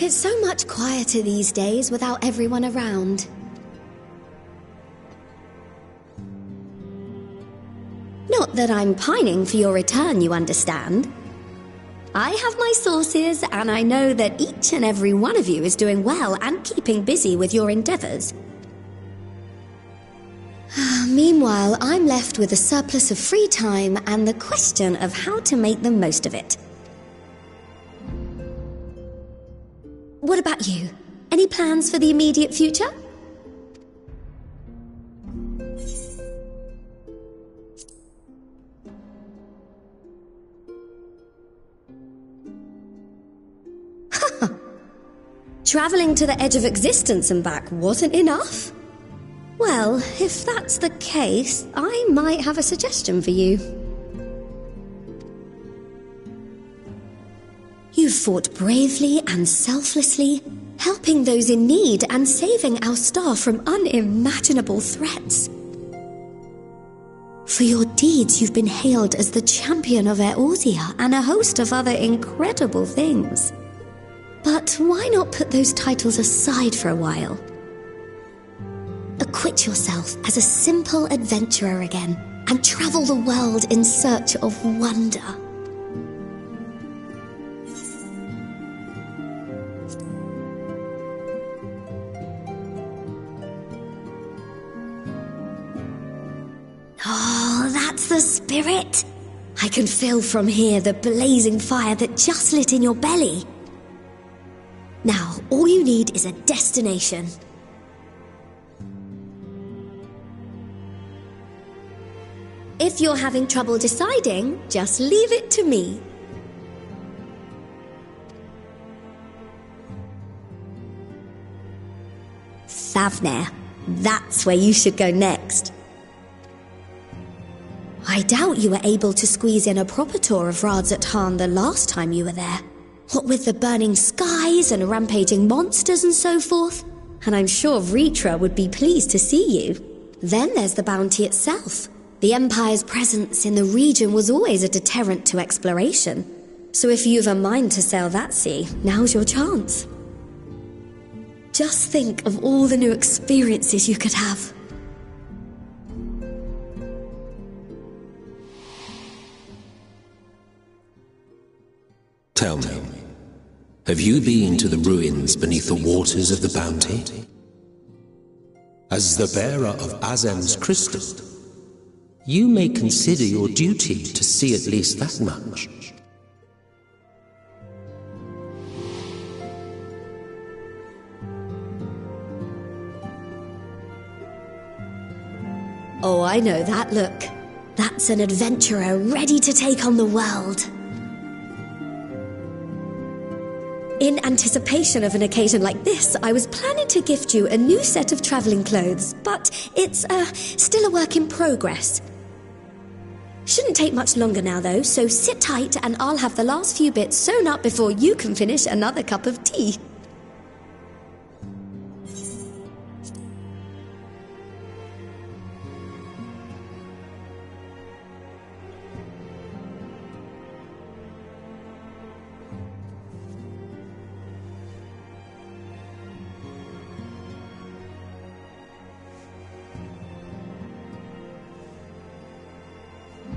It's so much quieter these days without everyone around. Not that I'm pining for your return, you understand. I have my sources, and I know that each and every one of you is doing well and keeping busy with your endeavors. Meanwhile, I'm left with a surplus of free time and the question of how to make the most of it. What about you? Any plans for the immediate future? Traveling to the edge of existence and back wasn't enough? Well, if that's the case, I might have a suggestion for you. You've fought bravely and selflessly, helping those in need and saving our star from unimaginable threats. For your deeds, you've been hailed as the champion of Eorzea and a host of other incredible things. But why not put those titles aside for a while? Acquit yourself as a simple adventurer again and travel the world in search of wonder. Oh, that's the spirit! I can feel from here the blazing fire that just lit in your belly. Now, all you need is a destination. If you're having trouble deciding, just leave it to me. Thavnair. That's where you should go next. I doubt you were able to squeeze in a proper tour of Alzadaal the last time you were there. What with the burning skies and rampaging monsters and so forth. And I'm sure Vritra would be pleased to see you. Then there's the bounty itself. The Empire's presence in the region was always a deterrent to exploration. So if you've a mind to sail that sea, now's your chance. Just think of all the new experiences you could have. Tell me, have you been to the ruins beneath the waters of the Bounty? As the bearer of Azem's crystal, you may consider your duty to see at least that much. Oh, I know that look. That's an adventurer ready to take on the world. In anticipation of an occasion like this, I was planning to gift you a new set of traveling clothes, but it's still a work in progress. Shouldn't take much longer now though, so sit tight and I'll have the last few bits sewn up before you can finish another cup of tea.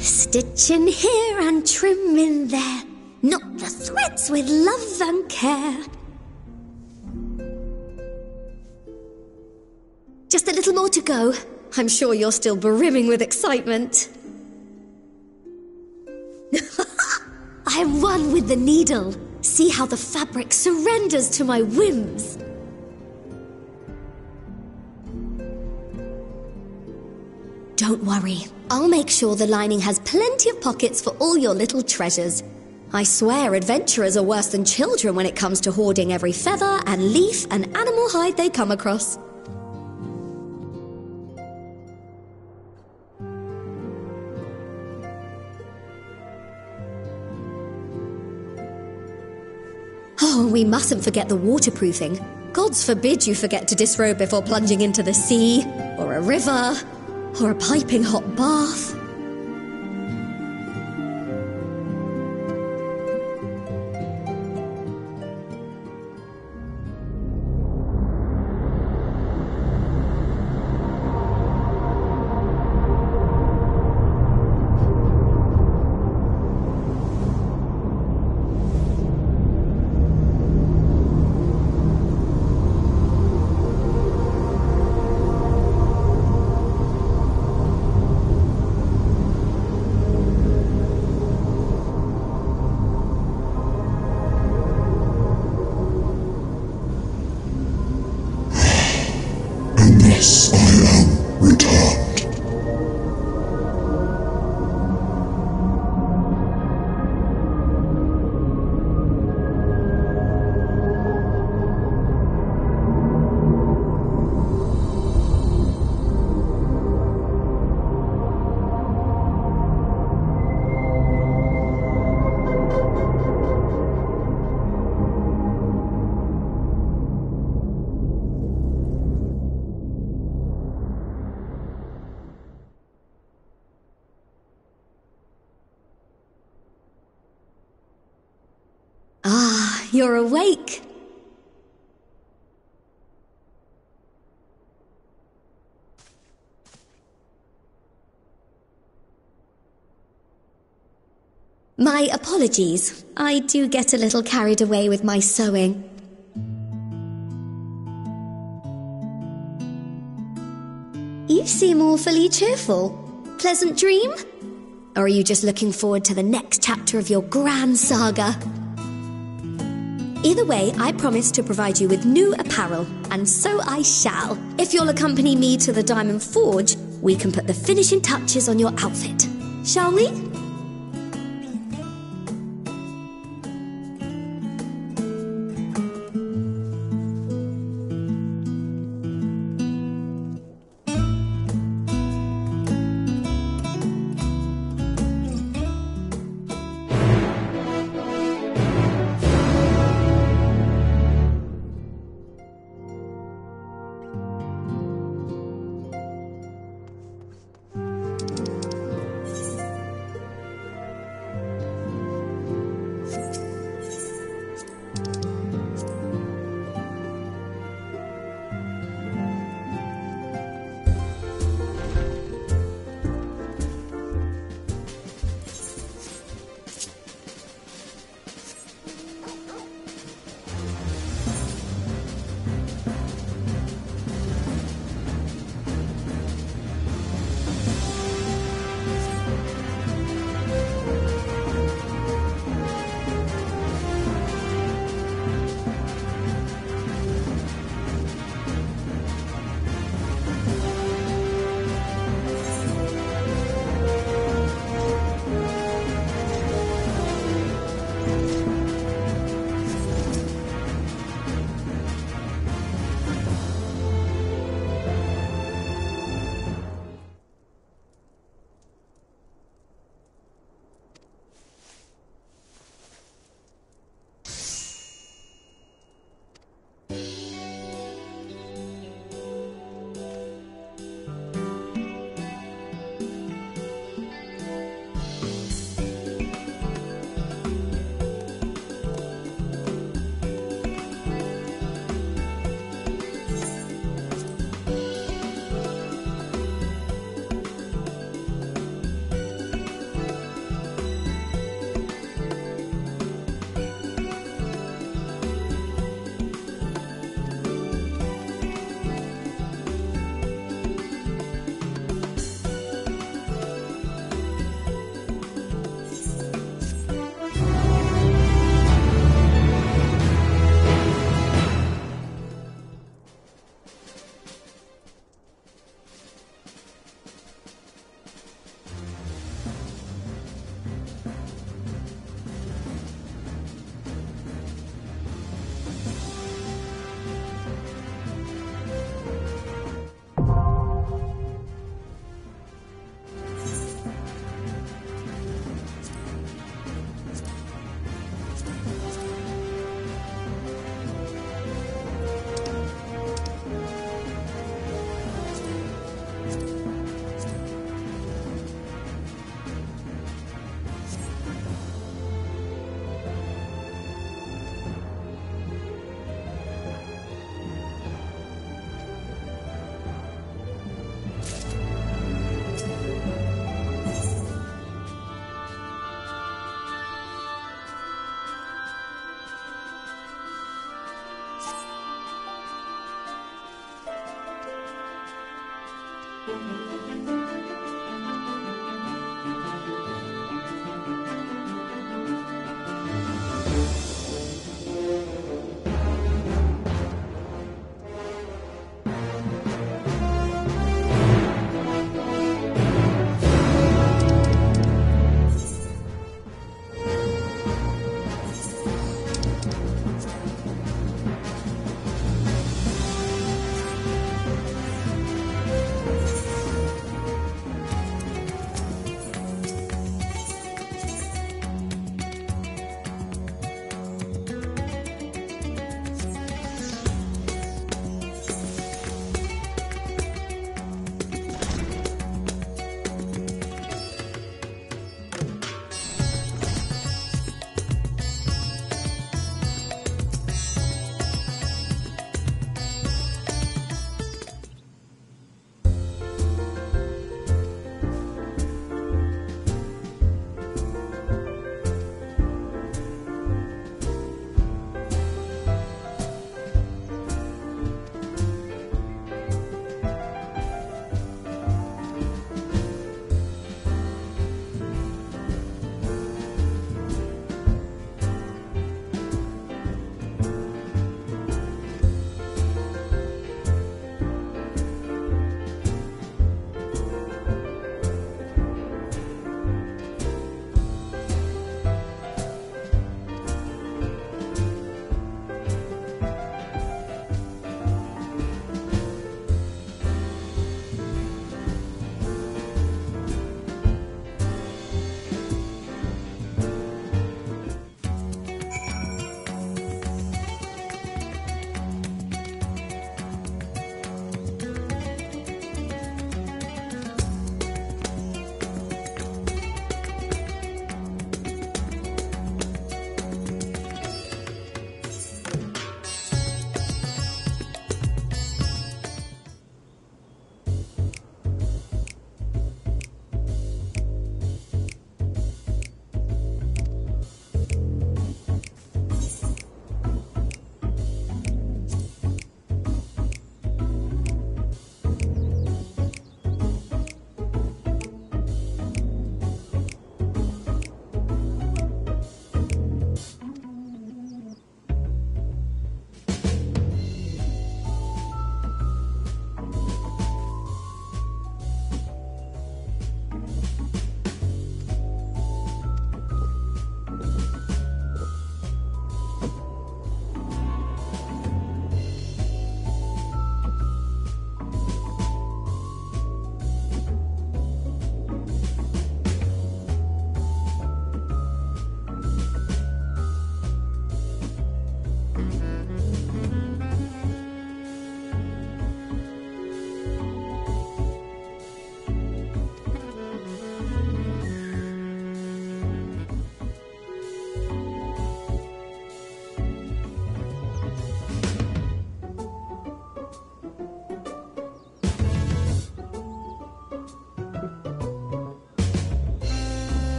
Stitch in here and trim in there, knot the threads with love and care. Just a little more to go. I'm sure you're still brimming with excitement. I am one with the needle. See how the fabric surrenders to my whims. Don't worry, I'll make sure the lining has plenty of pockets for all your little treasures. I swear adventurers are worse than children when it comes to hoarding every feather and leaf and animal hide they come across. Oh, we mustn't forget the waterproofing. Gods forbid you forget to disrobe before plunging into the sea, or a river, or a piping hot bath. you're awake. My apologies. I do get a little carried away with my sewing. You seem awfully cheerful. Pleasant dream? Or are you just looking forward to the next chapter of your grand saga? Either way, I promise to provide you with new apparel, and so I shall. If you'll accompany me to the Diamond Forge, we can put the finishing touches on your outfit. Shall we?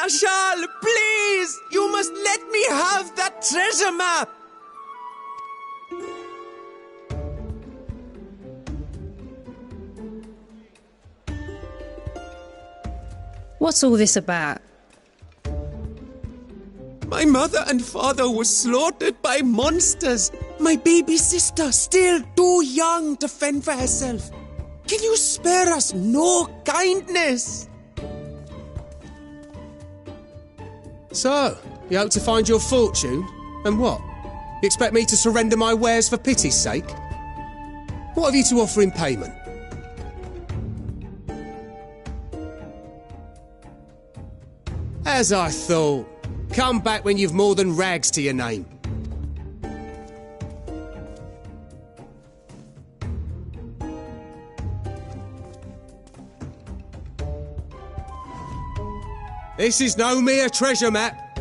Ashal, please! You must let me have that treasure map! What's all this about? My mother and father were slaughtered by monsters. My baby sister, still too young to fend for herself. Can you spare us no kindness? So, you hope to find your fortune? And what? You expect me to surrender my wares for pity's sake? What have you to offer in payment? As I thought. Come back when you've more than rags to your name. This is no mere treasure map.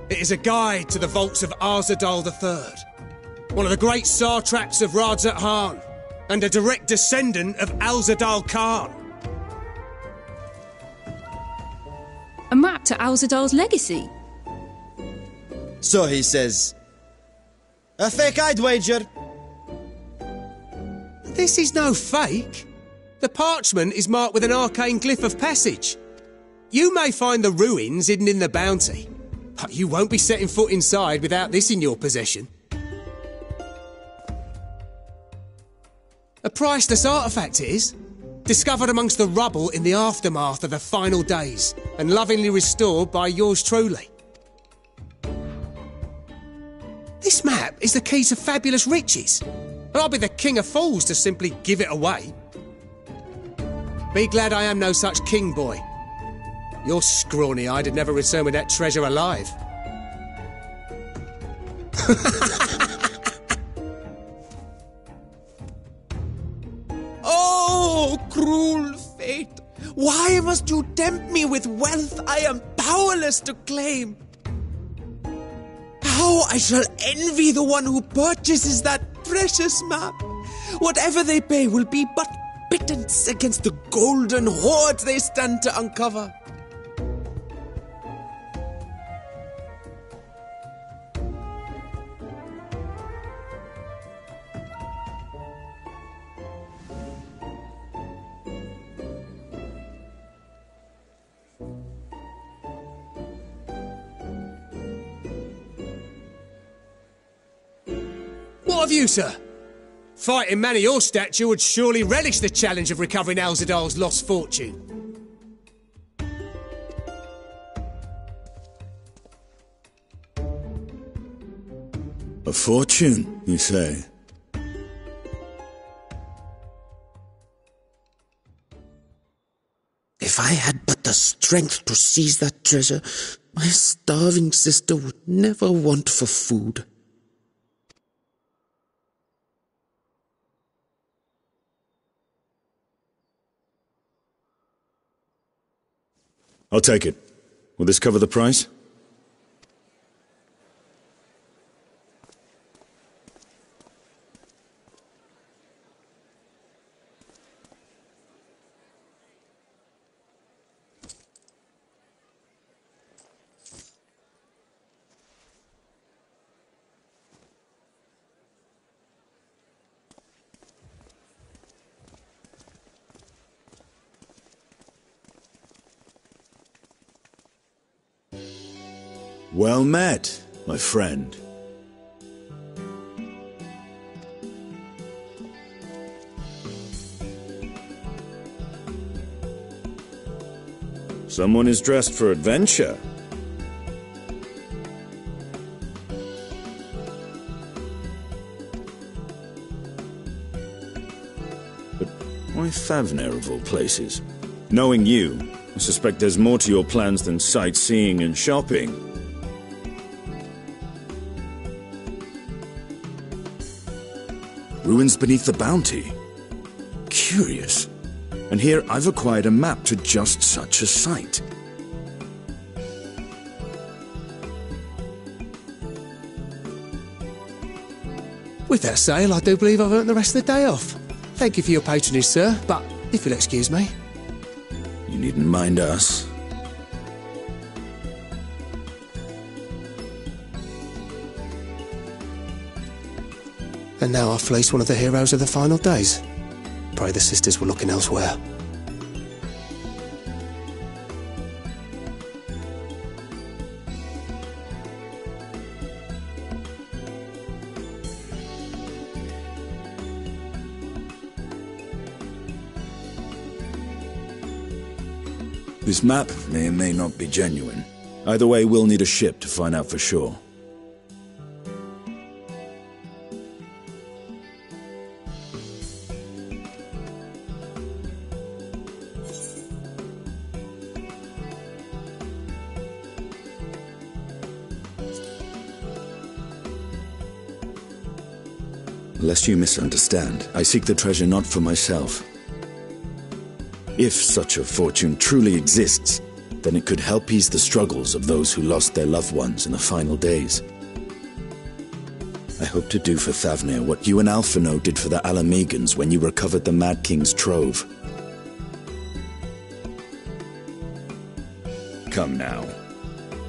It is a guide to the vaults of Alzadaal III, one of the great satraps of Alzadaal, and a direct descendant of Alzadaal Khan. A map to Alzadaal's legacy? So he says. A fake, I'd wager. This is no fake. The parchment is marked with an arcane glyph of passage. You may find the ruins hidden in the bounty, but you won't be setting foot inside without this in your possession. A priceless artefact it is, discovered amongst the rubble in the aftermath of the final days, and lovingly restored by yours truly. This map is the key to fabulous riches, and I'll be the king of fools to simply give it away. Be glad I am no such king, boy. Your scrawny-eyed had never returned with that treasure alive. Oh, cruel fate! Why must you tempt me with wealth I am powerless to claim? How I shall envy the one who purchases that precious map! Whatever they pay will be but pittance against the golden hoards they stand to uncover. What of you, sir? Fighting man of your stature would surely relish the challenge of recovering Alzadaal's lost fortune. A fortune, you say? If I had but the strength to seize that treasure, my starving sister would never want for food. I'll take it. Will this cover the price? Well met, my friend. Someone is dressed for adventure. But why Favner of all places? Knowing you, I suspect there's more to your plans than sightseeing and shopping. Ruins beneath the bounty. Curious. And here I've acquired a map to just such a site. With that sale, I do believe I've earned the rest of the day off. Thank you for your patronage, sir, but if you'll excuse me. You needn't mind us. And now I've fleeced one of the heroes of the final days. Pray the sisters were looking elsewhere. This map may or may not be genuine. Either way, we'll need a ship to find out for sure. Lest you misunderstand, I seek the treasure not for myself. If such a fortune truly exists, then it could help ease the struggles of those who lost their loved ones in the final days. I hope to do for Thavnir what you and Alphino did for the Alamegans when you recovered the Mad King's trove. Come now.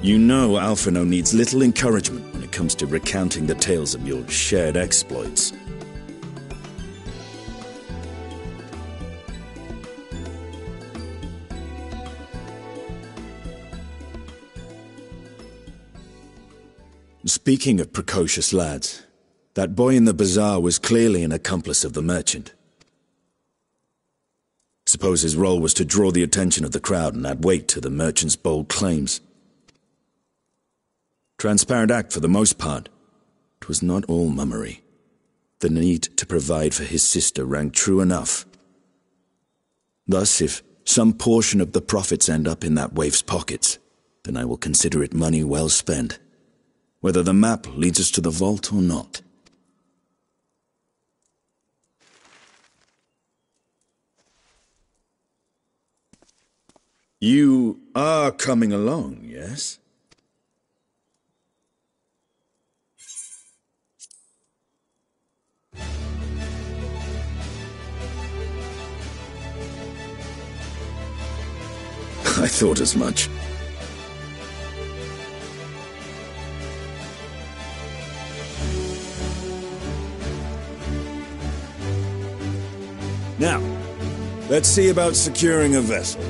You know Alphino needs little encouragement when it comes to recounting the tales of your shared exploits. Speaking of precocious lads, that boy in the bazaar was clearly an accomplice of the merchant. Suppose his role was to draw the attention of the crowd and add weight to the merchant's bold claims. Transparent act for the most part. It was not all mummery. The need to provide for his sister rang true enough. Thus, if some portion of the profits end up in that waif's pockets, then I will consider it money well spent, whether the map leads us to the vault or not. You are coming along, yes? I thought as much. Now, let's see about securing a vessel.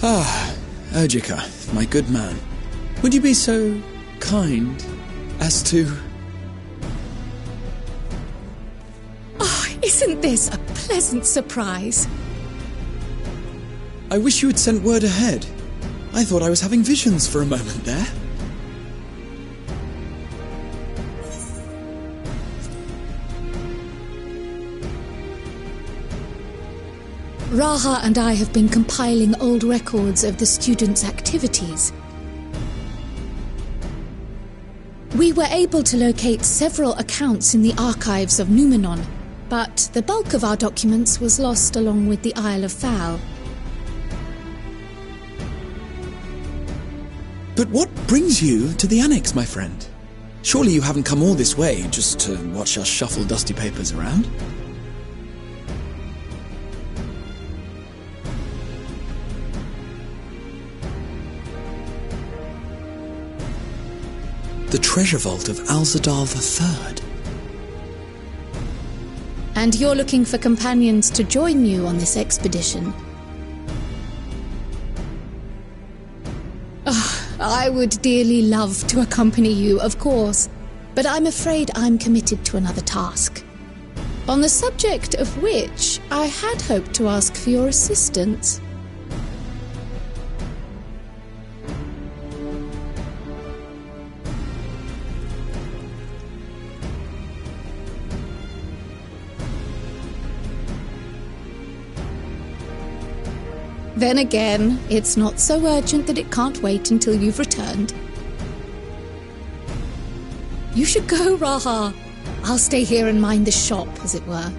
Ah, Ojika, my good man. Would you be so kind as to... Oh, isn't this a pleasant surprise? I wish you had sent word ahead. I thought I was having visions for a moment there. Raha and I have been compiling old records of the students' activities. We were able to locate several accounts in the archives of Numenor, but the bulk of our documents was lost along with the Isle of Fowl. But what brings you to the Annex, my friend? Surely you haven't come all this way just to watch us shuffle dusty papers around? The treasure vault of Alzadaal III. And you're looking for companions to join you on this expedition? I would dearly love to accompany you, of course, but I'm afraid I'm committed to another task, on the subject of which I had hoped to ask for your assistance. Then again, it's not so urgent that it can't wait until you've returned. You should go, Raha. I'll stay here and mind the shop, as it were.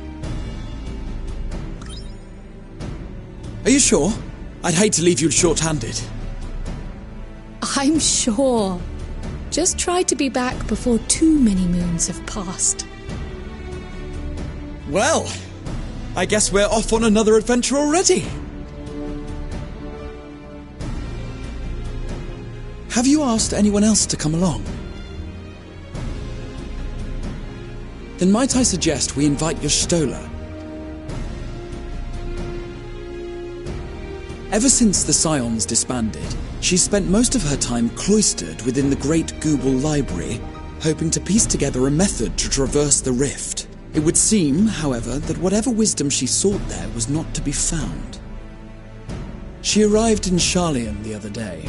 Are you sure? I'd hate to leave you short-handed. I'm sure. Just try to be back before too many moons have passed. Well, I guess we're off on another adventure already. Have you asked anyone else to come along? Then might I suggest we invite your Stola? Ever since the Scions disbanded, she's spent most of her time cloistered within the Great Google Library, hoping to piece together a method to traverse the rift. It would seem, however, that whatever wisdom she sought there was not to be found. She arrived in Sharlayan the other day.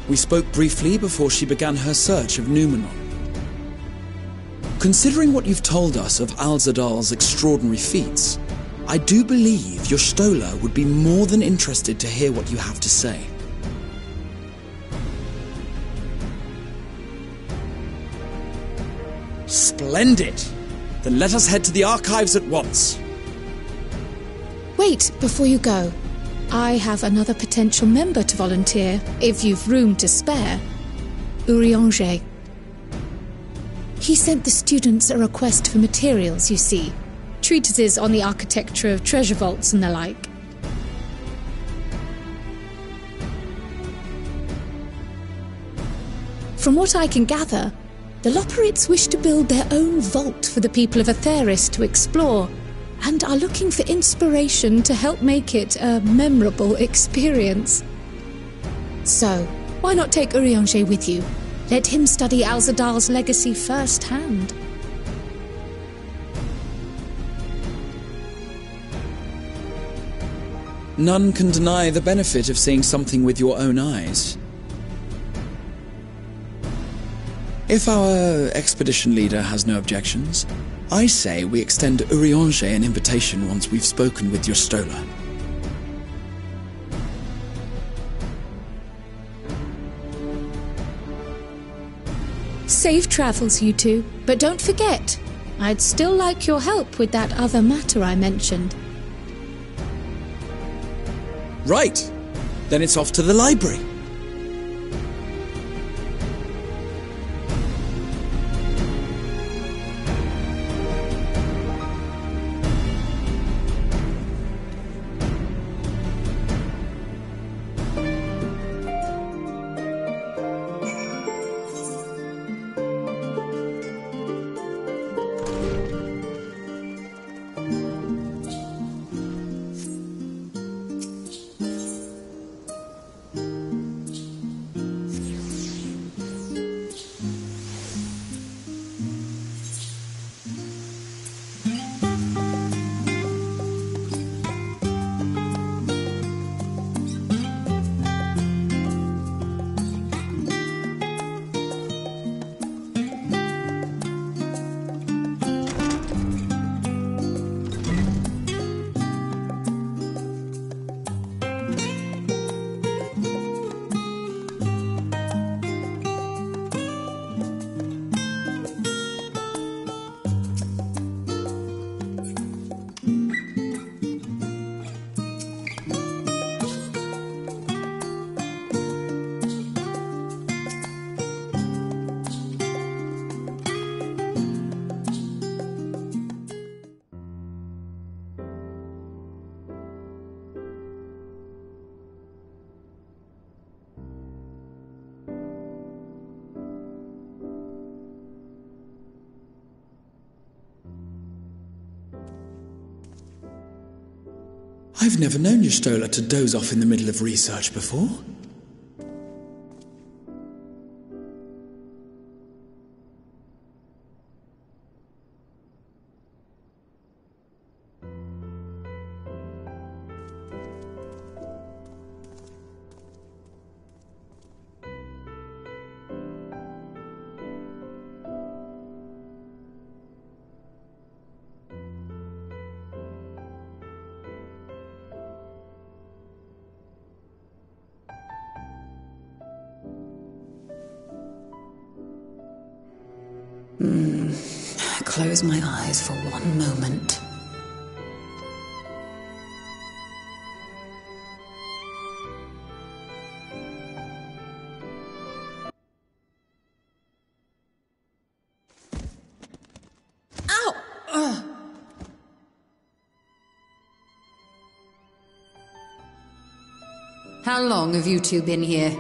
We spoke briefly before she began her search of Numenor. Considering what you've told us of Alzadaal's extraordinary feats, I do believe your Stola would be more than interested to hear what you have to say. Splendid! Then let us head to the archives at once. Wait, before you go. I have another potential member to volunteer, if you've room to spare. Urianger. He sent the students a request for materials, you see. Treatises on the architecture of treasure vaults and the like. From what I can gather, the Loperites wish to build their own vault for the people of Atheris to explore, and are looking for inspiration to help make it a memorable experience. So, why not take Urianger with you? Let him study Alzadaal's legacy firsthand. None can deny the benefit of seeing something with your own eyes. If our expedition leader has no objections, I say we extend Urianger an invitation once we've spoken with your Stola. Safe travels, you two. But don't forget, I'd still like your help with that other matter I mentioned. Right. Then it's off to the library. I've never known Y'shtola to doze off in the middle of research before. Close my eyes for one moment. Ow! How long have you two been here?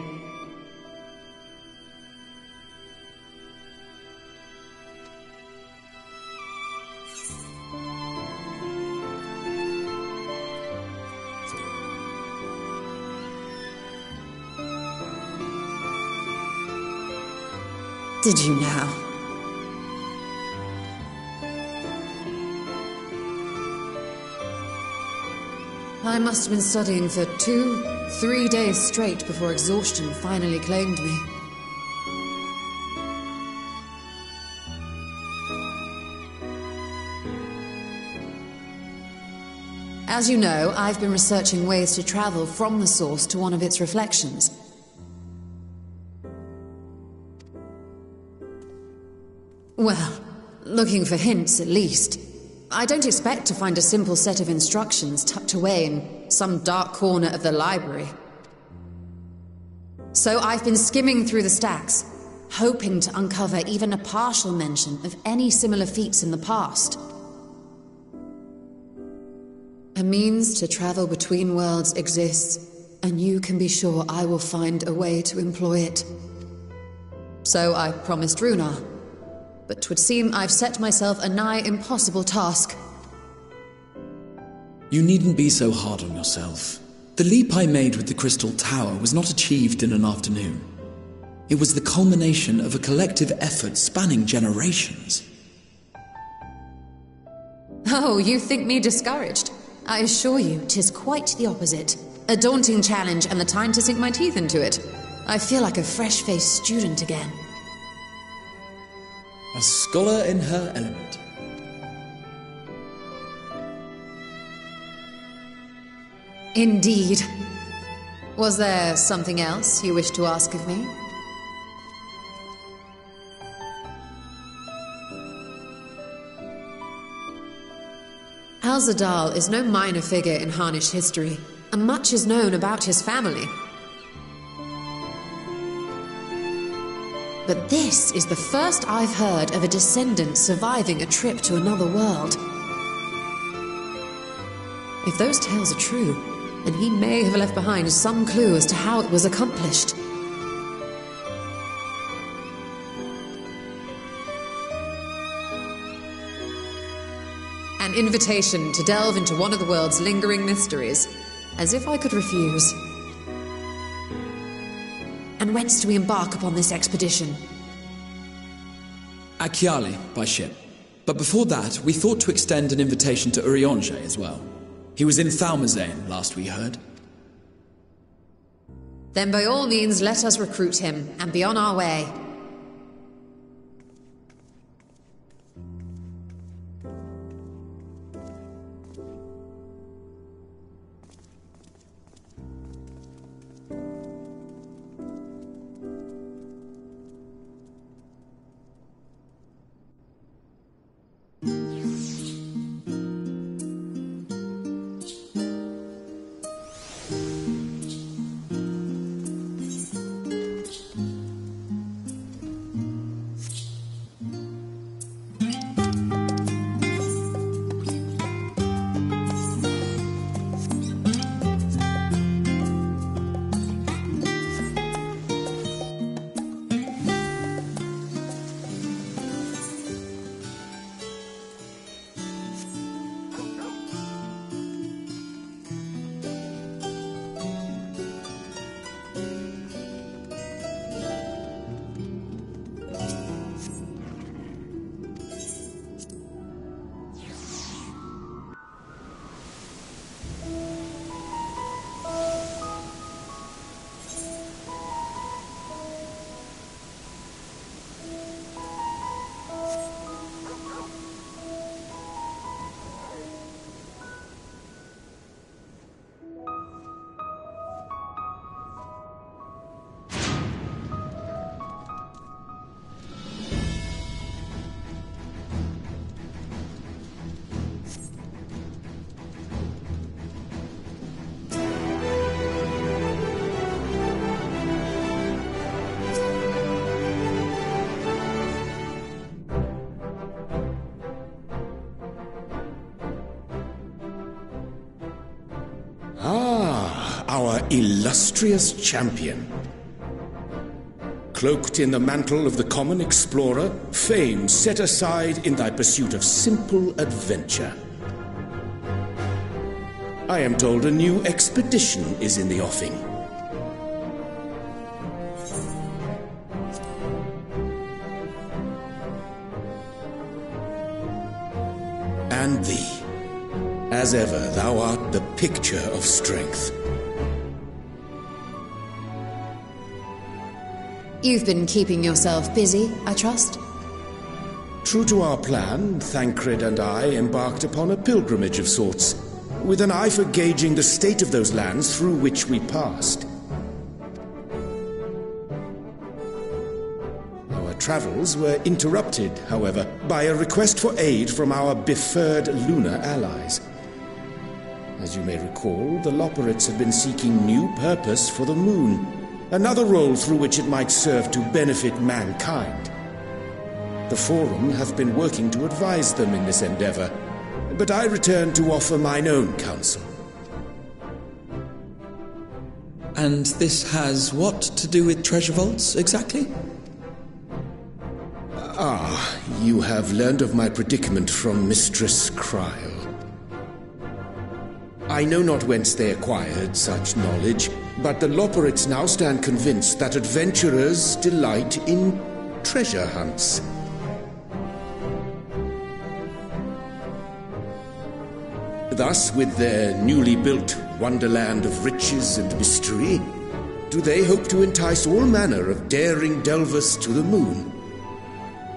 Did you now? I must have been studying for 2-3 days straight before exhaustion finally claimed me. As you know, I've been researching ways to travel from the source to one of its reflections. Well, looking for hints at least. I don't expect to find a simple set of instructions tucked away in some dark corner of the library. So I've been skimming through the stacks, hoping to uncover even a partial mention of any similar feats in the past. A means to travel between worlds exists, and you can be sure I will find a way to employ it. So I promised Runar. But 'twould seem I've set myself a nigh impossible task. You needn't be so hard on yourself. The leap I made with the Crystal Tower was not achieved in an afternoon. It was the culmination of a collective effort spanning generations. Oh, you think me discouraged? I assure you, 'tis quite the opposite. A daunting challenge and the time to sink my teeth into it. I feel like a fresh-faced student again. A scholar in her element. Indeed. Was there something else you wished to ask of me? Alzadaal is no minor figure in Harnish history, and much is known about his family. But this is the first I've heard of a descendant surviving a trip to another world. If those tales are true, then he may have left behind some clue as to how it was accomplished. An invitation to delve into one of the world's lingering mysteries. As if I could refuse. And whence do we embark upon this expedition? Akiale, by ship. But before that, we thought to extend an invitation to Urianger as well. He was in Thalmazane, last we heard. Then by all means let us recruit him, and be on our way. Our illustrious champion. Cloaked in the mantle of the common explorer, fame set aside in thy pursuit of simple adventure. I am told a new expedition is in the offing. And thee. As ever, thou art the picture of strength. You've been keeping yourself busy, I trust? True to our plan, Thancred and I embarked upon a pilgrimage of sorts, with an eye for gauging the state of those lands through which we passed. Our travels were interrupted, however, by a request for aid from our befurred lunar allies. As you may recall, the Loperites have been seeking new purpose for the moon, another role through which it might serve to benefit mankind. The Forum hath been working to advise them in this endeavor, but I return to offer mine own counsel. And this has what to do with treasure vaults, exactly? Ah, you have learned of my predicament from Mistress Cryle. I know not whence they acquired such knowledge, but the Loperites now stand convinced that adventurers delight in treasure hunts. Thus, with their newly built wonderland of riches and mystery, do they hope to entice all manner of daring delvers to the moon.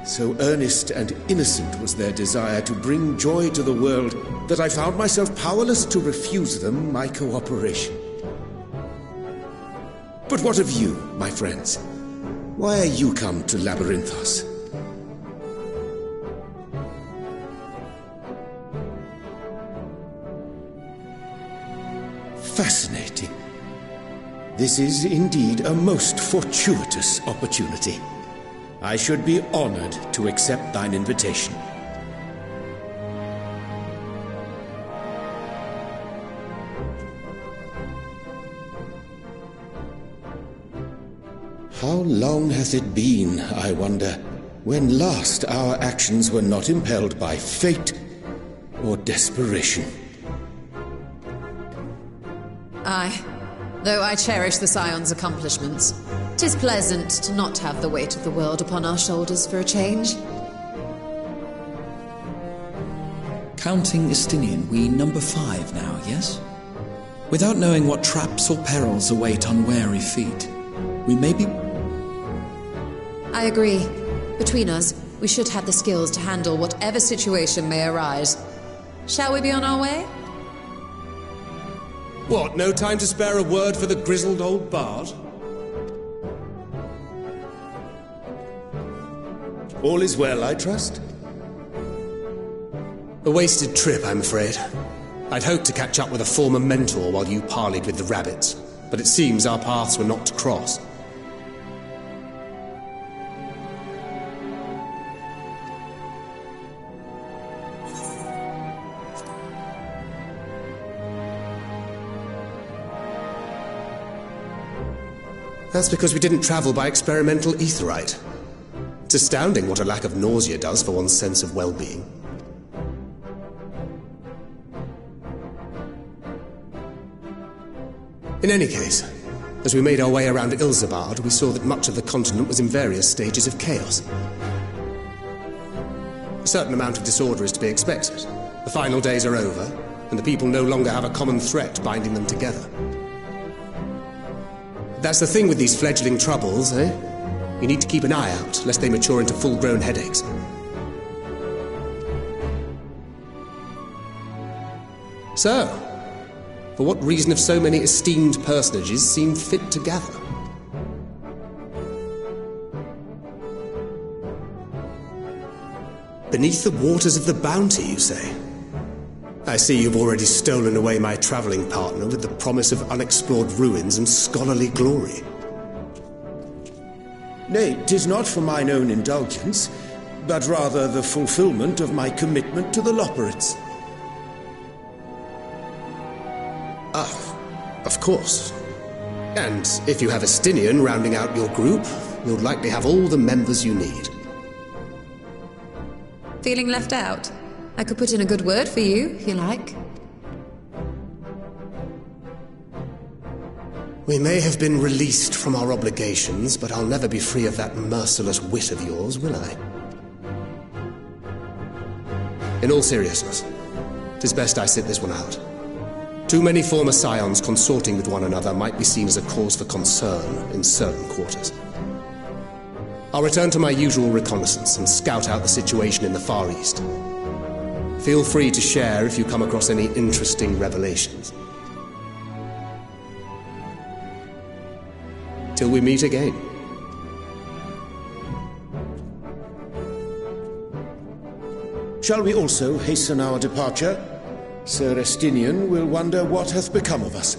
So earnest and innocent was their desire to bring joy to the world that I found myself powerless to refuse them my cooperation. But what of you, my friends? Why are you come to Labyrinthos? Fascinating. This is indeed a most fortuitous opportunity. I should be honored to accept thine invitation. How long hath it been, I wonder, when last our actions were not impelled by fate or desperation? Aye. Though I cherish the Scion's accomplishments, 'tis pleasant to not have the weight of the world upon our shoulders for a change. Counting Estinian, we number 5 now, yes? Without knowing what traps or perils await unwary feet, we may be... I agree. Between us, we should have the skills to handle whatever situation may arise. Shall we be on our way? What, no time to spare a word for the grizzled old bard? All is well, I trust? A wasted trip, I'm afraid. I'd hoped to catch up with a former mentor while you parleyed with the rabbits, but it seems our paths were not to cross. That's because we didn't travel by experimental etherite. It's astounding what a lack of nausea does for one's sense of well-being. In any case, as we made our way around Alzadaal, we saw that much of the continent was in various stages of chaos. A certain amount of disorder is to be expected. The final days are over, and the people no longer have a common threat binding them together. That's the thing with these fledgling troubles, eh? You need to keep an eye out, lest they mature into full-grown headaches. So, for what reason have so many esteemed personages seemed fit to gather? Beneath the waters of the Bounty, you say? I see you've already stolen away my travelling partner with the promise of unexplored ruins and scholarly glory. Nay, 'tis not for mine own indulgence, but rather the fulfillment of my commitment to the Loperids. Ah, of course. And if you have Estinian rounding out your group, you'll likely have all the members you need. Feeling left out? I could put in a good word for you, if you like. We may have been released from our obligations, but I'll never be free of that merciless wit of yours, will I? In all seriousness, 'tis best I sit this one out. Too many former scions consorting with one another might be seen as a cause for concern in certain quarters. I'll return to my usual reconnaissance and scout out the situation in the Far East. Feel free to share if you come across any interesting revelations. Till we meet again. Shall we also hasten our departure? Sir Estinian will wonder what hath become of us.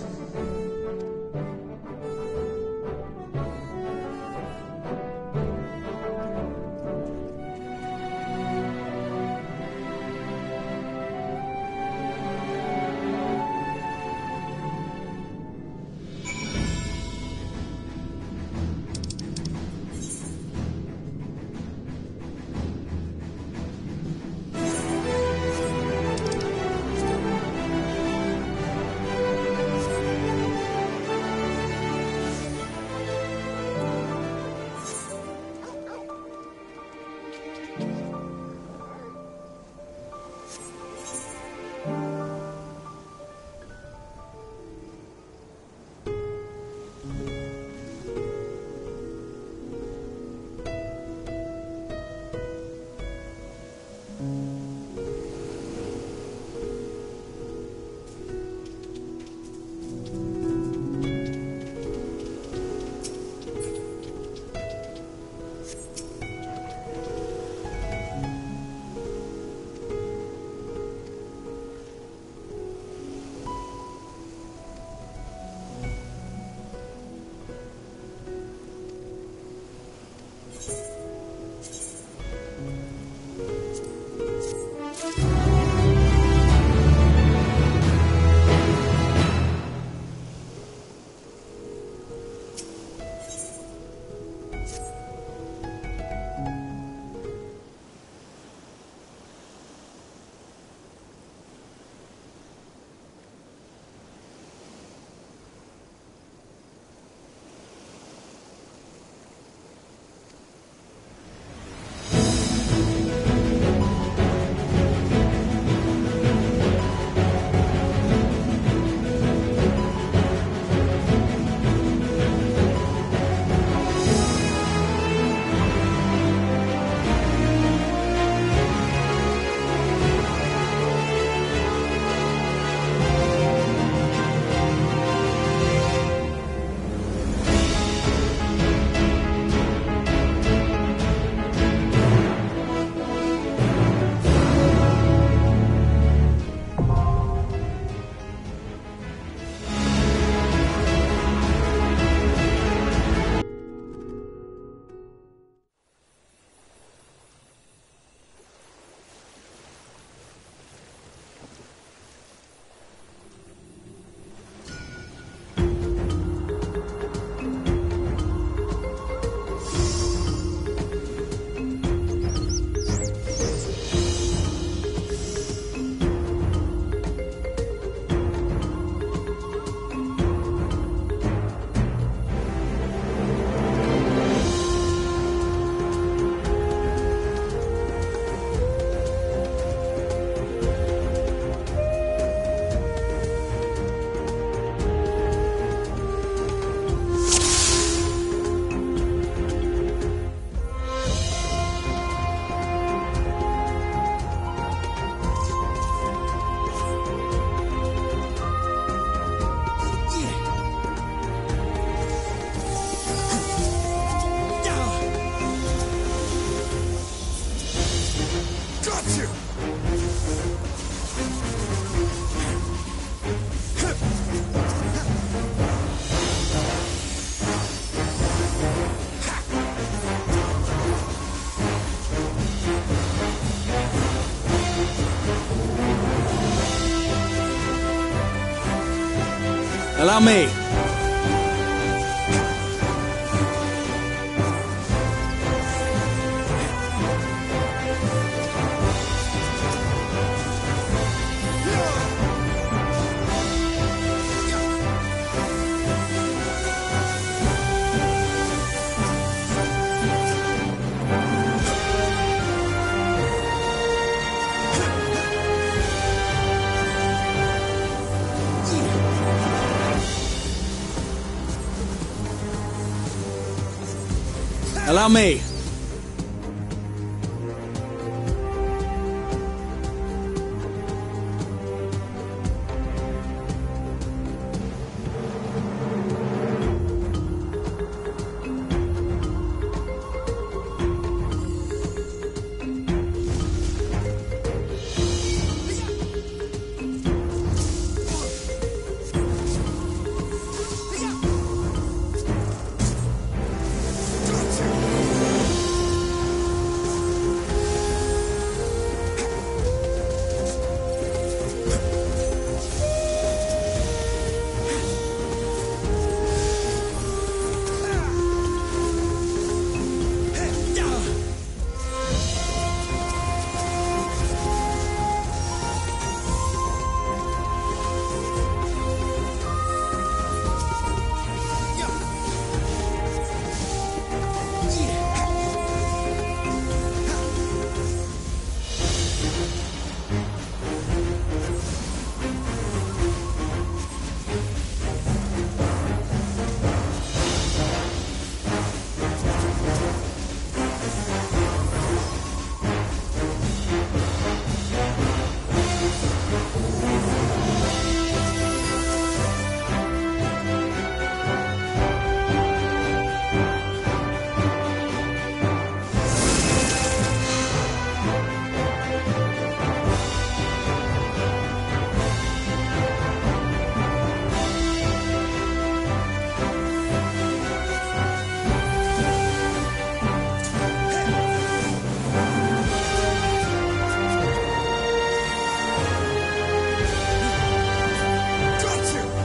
Allow me. Allow me.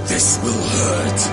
This will hurt.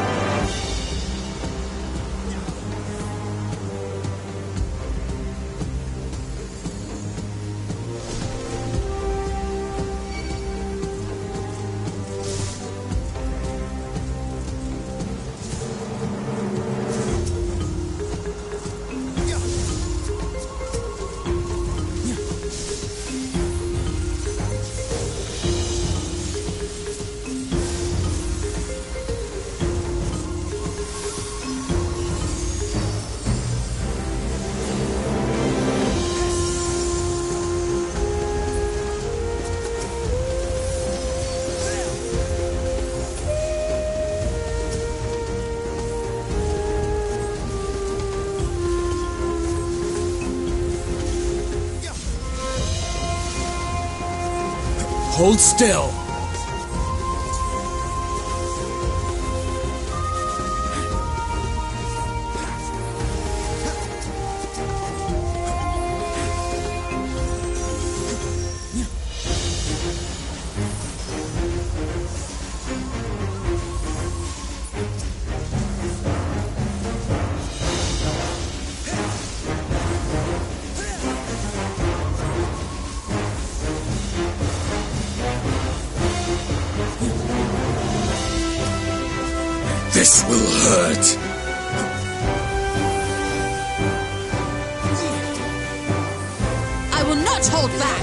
Hold still. This will hurt. I will not hold back.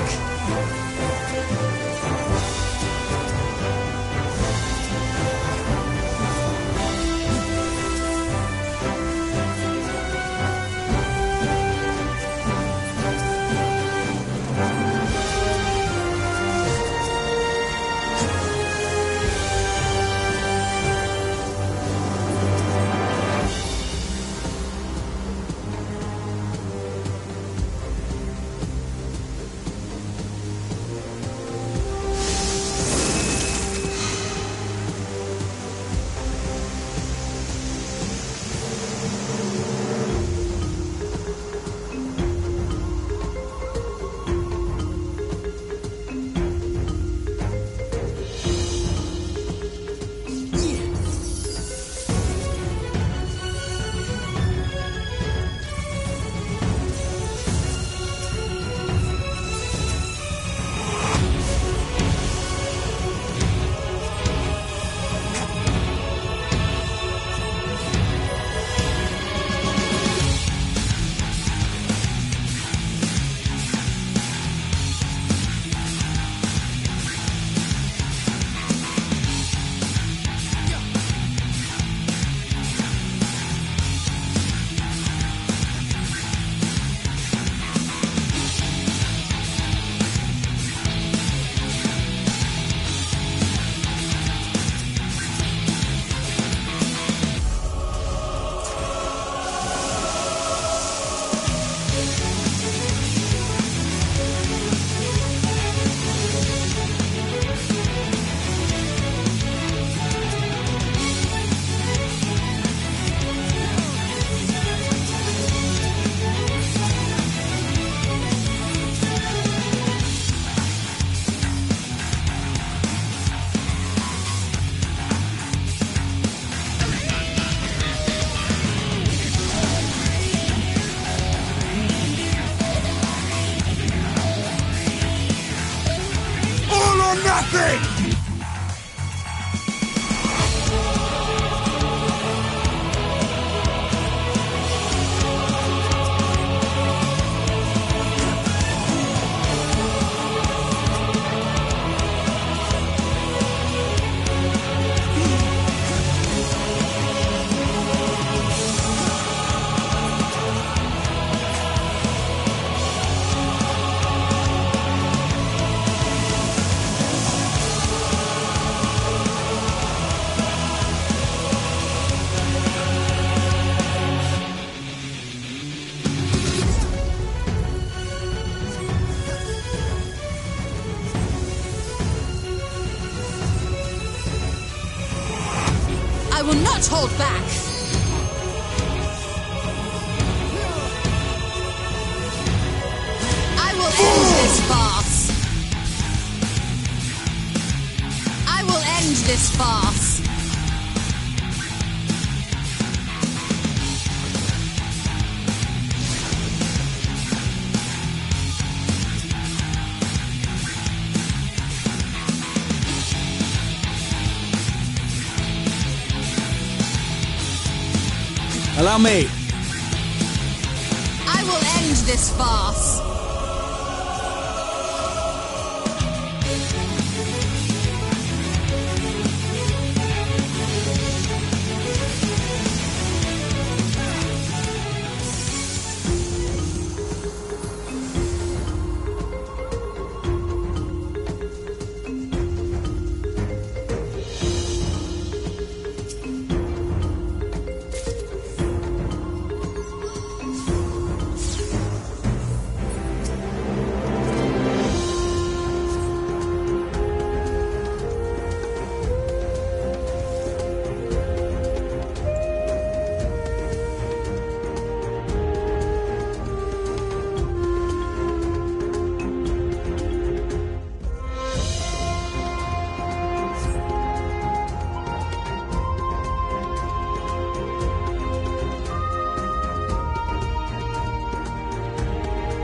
nothing! I will not hold back! I will end this farce! I will end this farce! Allow me. I will end this farce.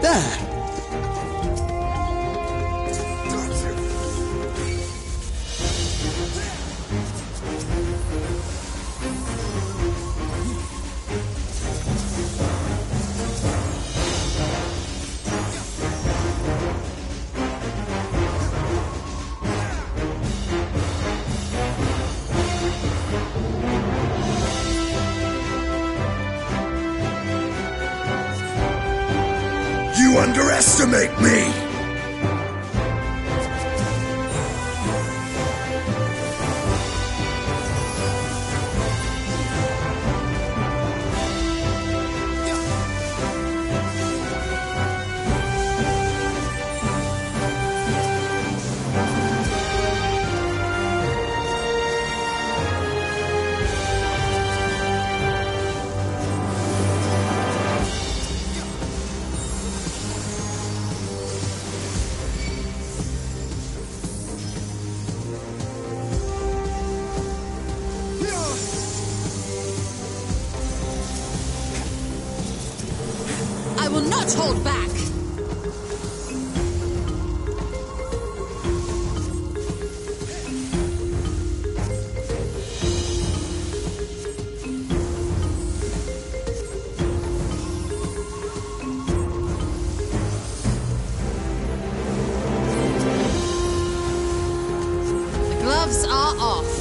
There! You underestimate me! I will not hold back! The gloves are off.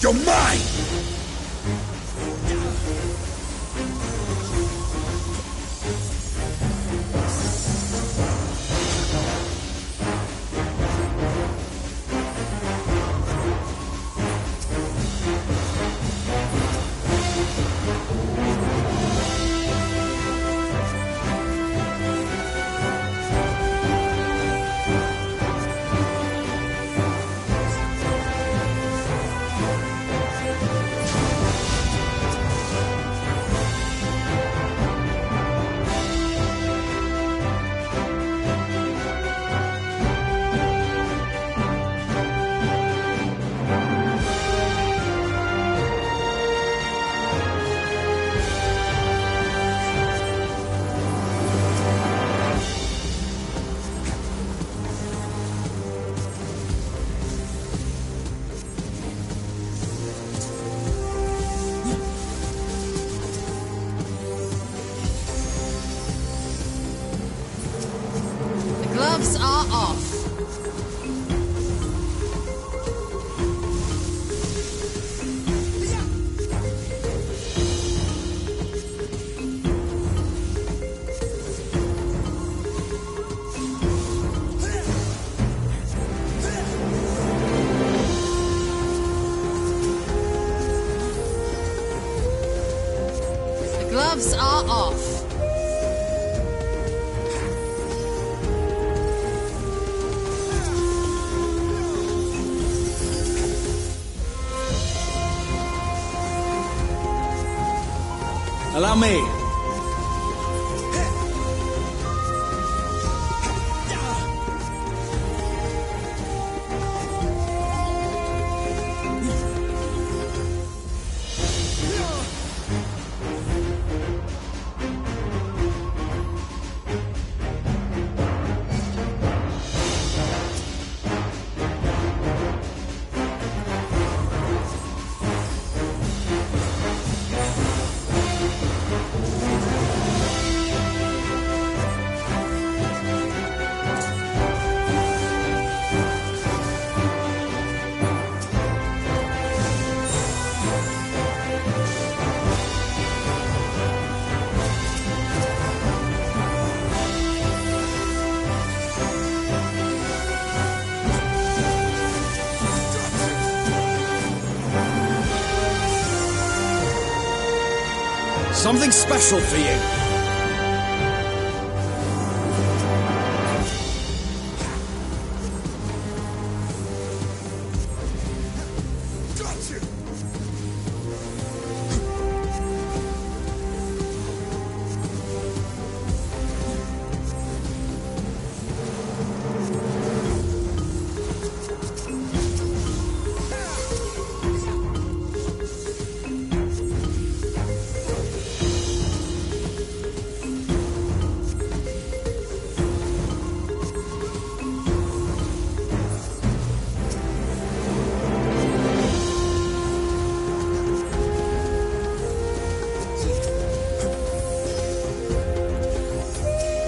You're mine! off. The gloves are off. Allow me. Something special for you.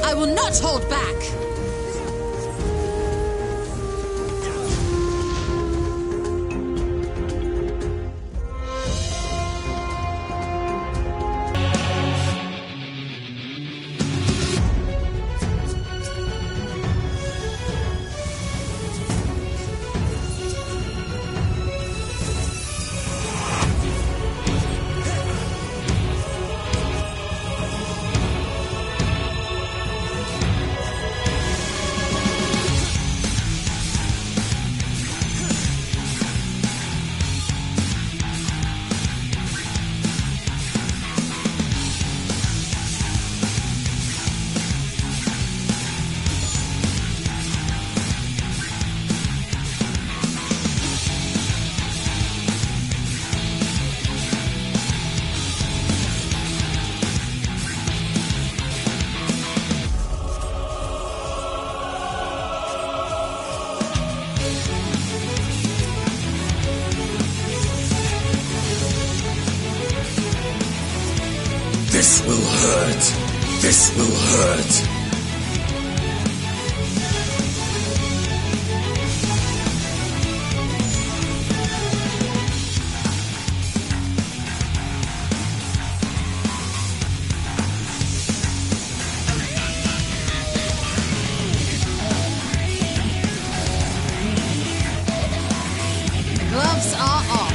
I will not hold back! This will hurt. This will hurt. The gloves are off.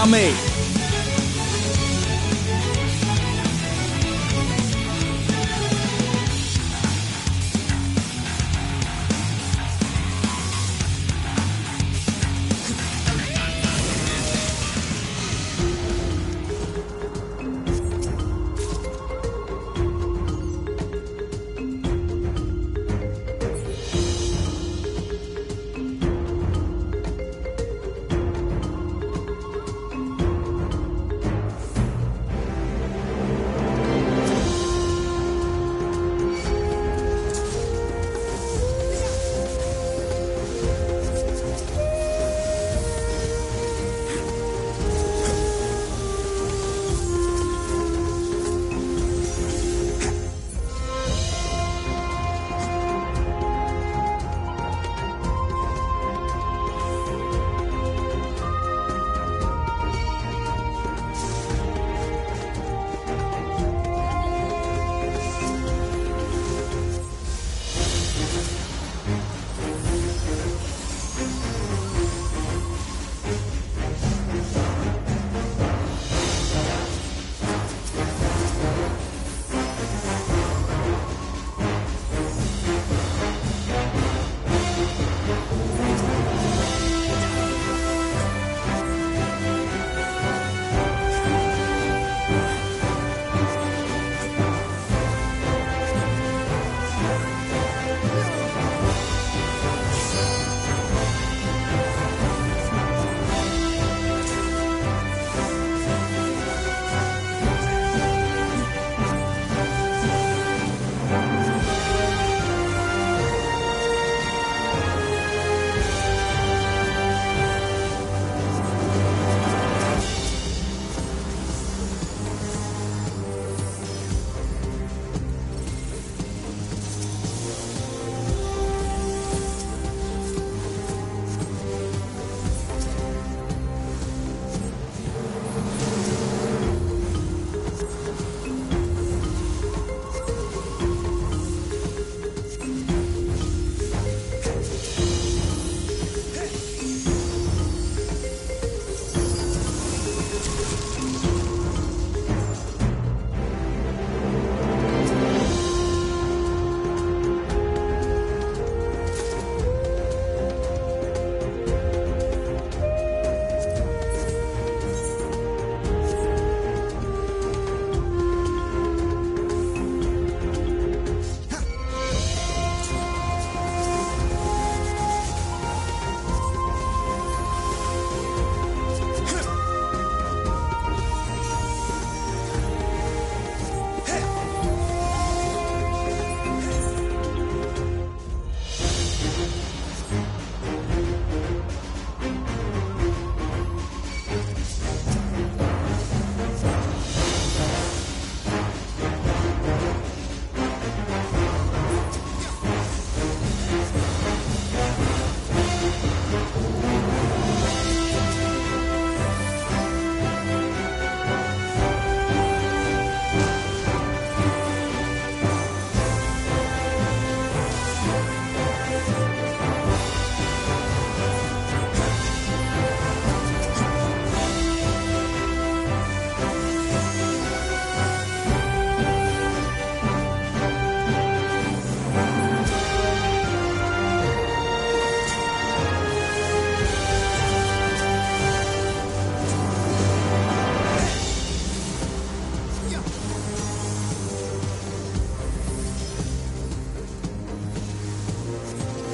Allow me.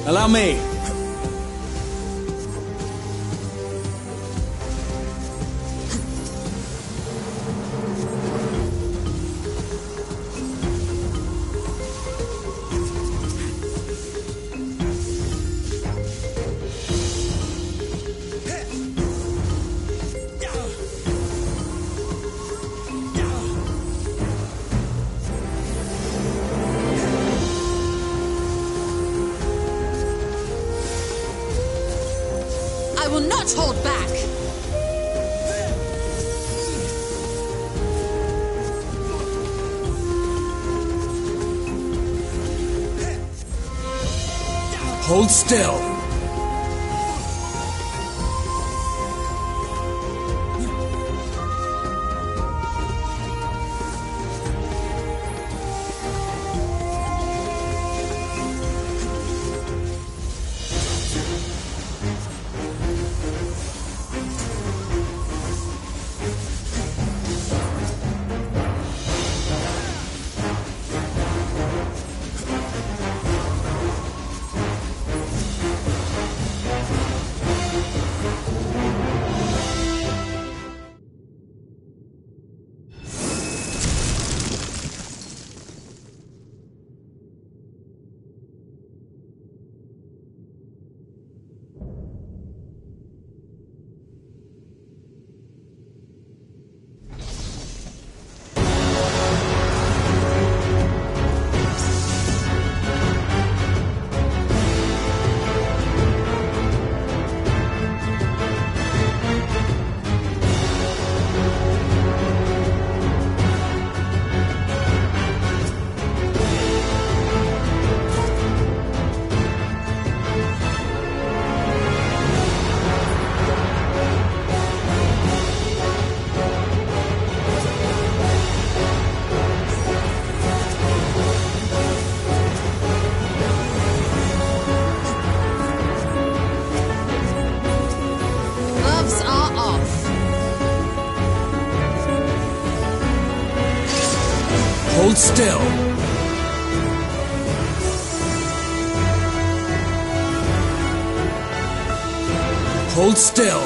Allow me. I will not hold back! Hold still. Hold still. Hold still.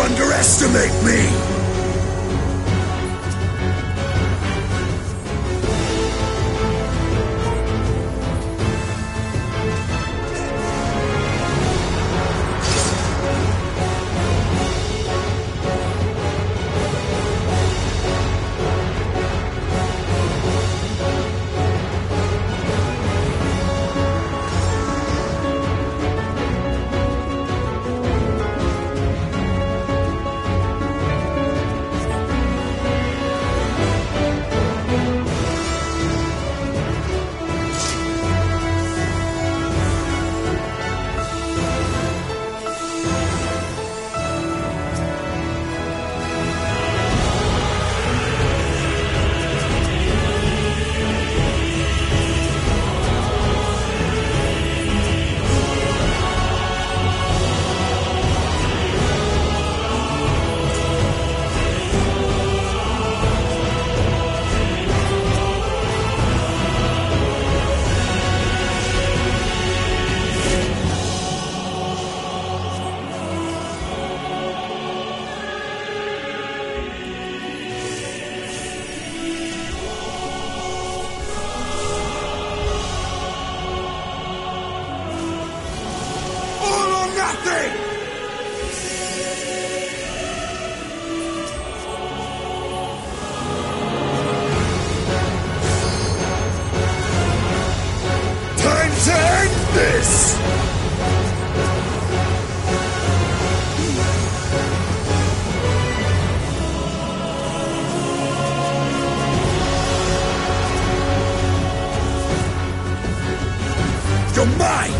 Underestimate me! You're mine!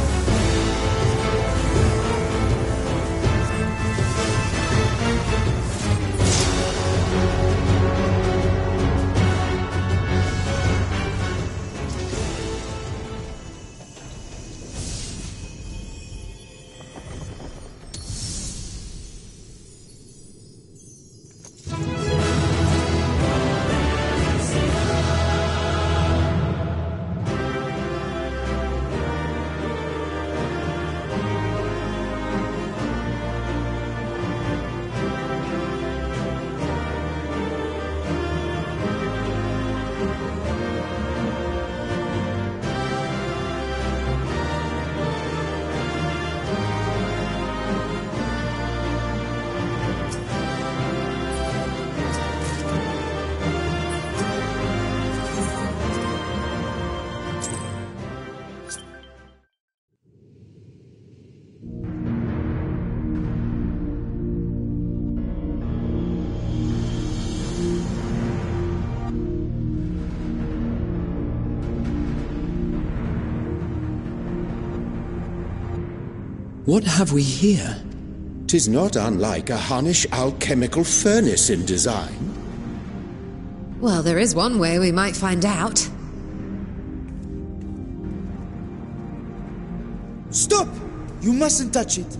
What have we here? 'Tis not unlike a Hunnish alchemical furnace in design. Well, there is one way we might find out. Stop! You mustn't touch it.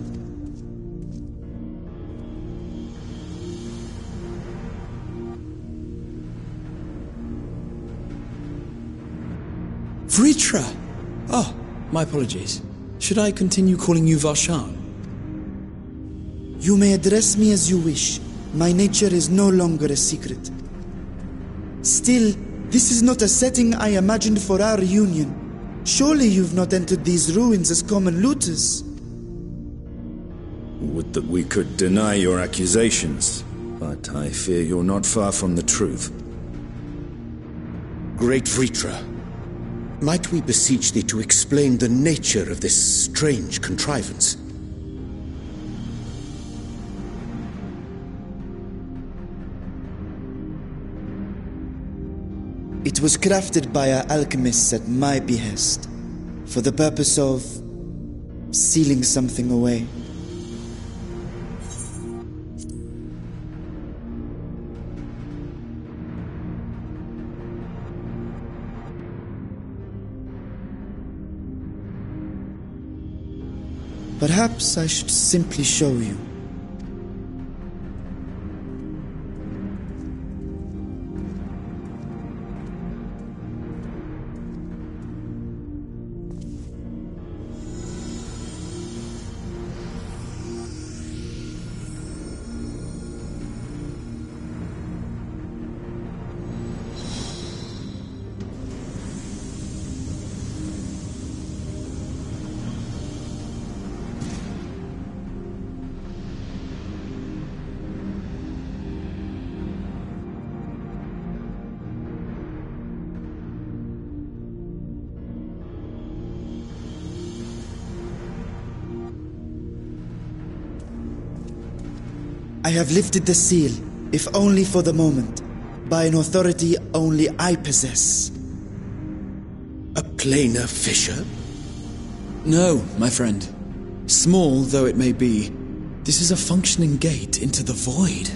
Vritra! Oh, my apologies. Should I continue calling you Varshan? You may address me as you wish. My nature is no longer a secret. Still, this is not a setting I imagined for our reunion. Surely you've not entered these ruins as common looters. Would that we could deny your accusations, but I fear you're not far from the truth. Great Vritra, might we beseech thee to explain the nature of this strange contrivance? It was crafted by our alchemists at my behest, for the purpose of sealing something away. Perhaps I should simply show you. I have lifted the seal, if only for the moment, by an authority only I possess. A planar fissure? No, my friend. Small though it may be, this is a functioning gate into the void.